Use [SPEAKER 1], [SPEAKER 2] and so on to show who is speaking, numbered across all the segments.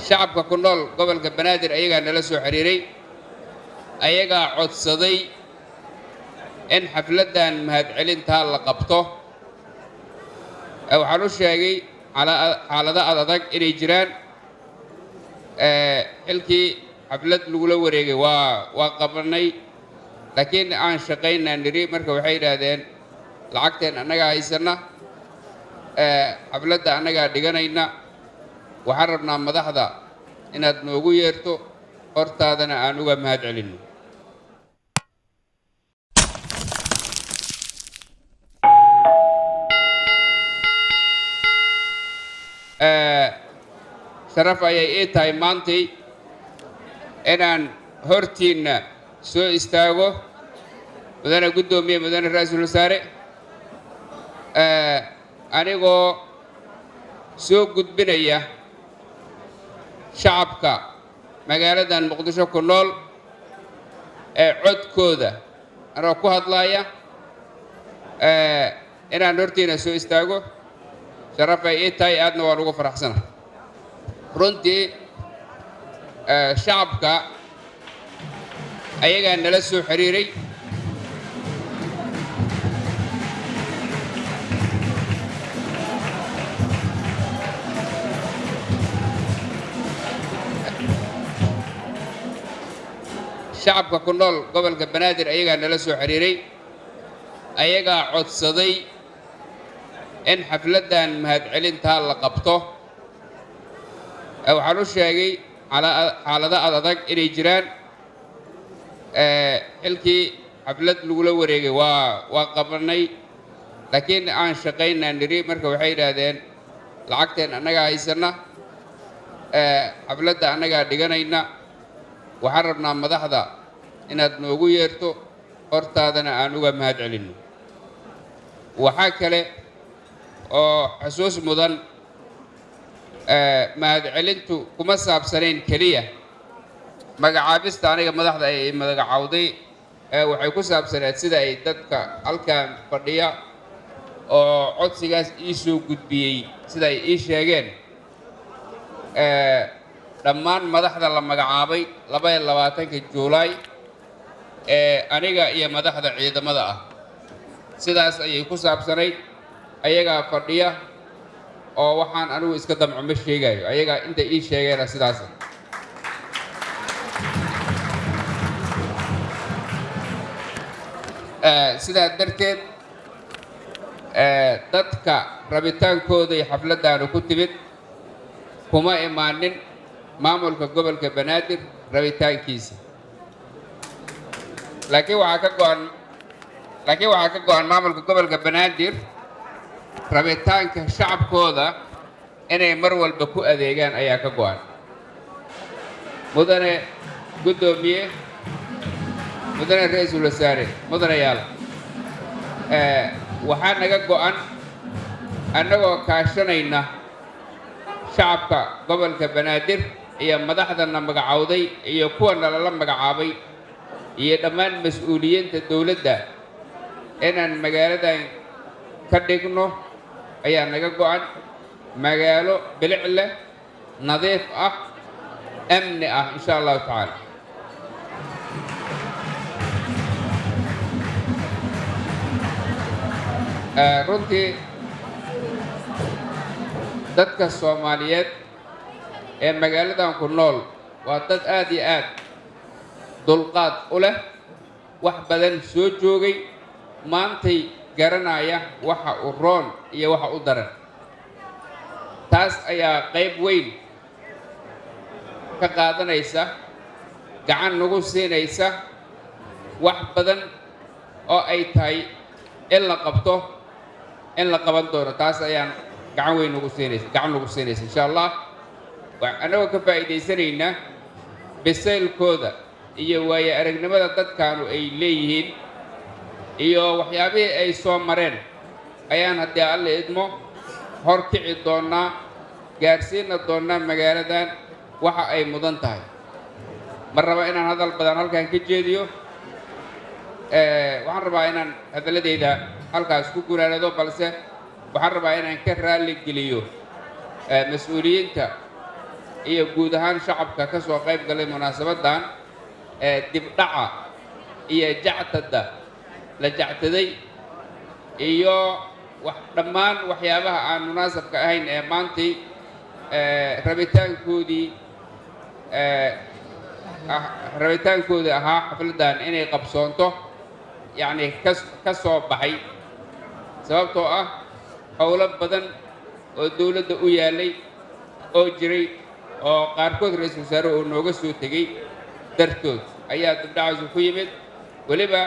[SPEAKER 1] shacabka ku nool gobolka banaadir ayagaa nala soo xiriiray ayagaa codsaday in xafladdan mahadcelintaa la qabto waxaan u sheegay xaalado adag inay jiraan xilkii xaflad lagula wareegay waa qabanay laakiin aan shaqaynaa niri marka waxay yidhaahdeen lacagteen annagaa haysana xafladda annagaa dhiganayna waxaan rabnaa madaxda inaad noogu yeerto hortaadana aan uga mahad celinno sharaf ayay ii tahay maantay inaan hortiinna soo istaago mudane guddoomiye mudane ra-iisul wasaare anigoo soo gudbinaya shacabka magaaladan muqdisho ku nool ee codkooda anoo ku hadlaya inaan hortiinna soo istaago sharaf ay ii tahay aadna waan ugu faraxsana runtii shacabka ayagaa nala soo xiriiray shacabka ku nool gobolka banaadir ayagaa nala soo xiriiray ayagaa codsaday in xafladdan mahadcelintaa la qabto waxaan u sheegay xaalado adag inay jiraan xilkii xaflad lagula wareegay waa qabanay laakiin aan shaqaynaa niri marka waxay yidhaahdeen lacagteen annagaa haysana xafladda annagaa dhiganayna waxaan rabnaa madaxda inaad noogu yeerto hortaadana aan uga mahad celinno waxaa kale oo xusuus mudan mahadcelintu kuma saabsanayn keliya magacaabista aniga madaxda ay magacawday waxay ku saabsaneed sida ay dadka halkan fadhiya oo codsigaas ii soo gudbiyey sida ay ii sheegeen dhammaan madaxda la magacaabay 22 Juulaay aniga iyo madaxda ciidamada ah sidaas ayay ku saabsanayd ayagaa fadhiya oo waxaan anigu iska damco ma sheegayo ayagaa inta ii sheegeena sidaas sidaa darteed dadka rabitaankooda iyo xafladdaanu ku timid kuma imaanin maamulka gobolka banaadir rabitaankiisa laakiin waxaa ka go'an maamulka gobolka banaadir rabitaanka shacabkooda inay mar walba ku adeegaan ayaa ka go'an mudane guddoomiye mudane ra-iisul wasaare mudanayaal waxaa naga go'an annagoo kaashanayna shacabka gobolka banaadir iyo madaxdana magacawday iyo kuwana lala magacaabay iyo dhammaan mas-uuliyiinta dowladda inaan magaaladan ka dhigno ayaa naga go'an magaalo bilic leh nadiif ah amni ah insha allahu tacaala runtii dadka Soomaaliyeed ee magaaladan ku nool waa dad aad iyo aad dulqaad u leh wax badan soo joogay maantay garanaya waxa u roon iyo waxa u daran taas ayaa qayb weyn ka qaadanaysa gacan nagu siinaysa wax badan oo ay tahay in la qabto in la qaban doono taas ayaan gacan nagu siinaysa insha Allah anagoo ka faa'iidaysanayna bisaylkooda iyo waayo aragnimada dadkaanu ay leeyihiin iyo waxyaabihii ay soo mareen ayaan haddii alle idmo hor kici doonaa gaarsiina doonaa magaaladan waxa ay mudan tahay ma raba inaan hadal badan halkan ka jeediyo waxaan rabaa inaan hadaladeyda halkaas ku gunaanado balse waxaan rabaa inaan ka raali geliyo mas-uuliyiinta iyo guud ahaan shacabka ka soo qayb galay munaasabadan dibdhaca iyo jactada la jactaday iyo dhammaan waxyaabaha aan munaasabka ahayn ee maantay rabitaankoodii ahaa xafladan inay qabsoonto yacni ka soo baxay sababtoo ah howlo badan oo dawladda u yaalay oo jiray oo qaarkood ra-iisul wasaare oo nooga soo tegey dartood ayaa dibdhacaasu ku yimid weliba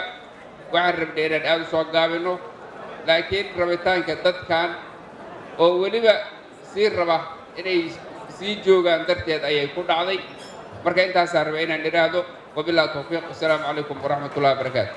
[SPEAKER 1] waxaan rabnay inaan aad u soo gaabino laakiin rabitaanka dadkan oo weliba sii raba inay sii joogaan darteed ayay ku dhacday marka intaasaan raba inaan idhaahdo wabillahi tawfiiq assalaamu calaykum waraxmatullahi wabarakaatu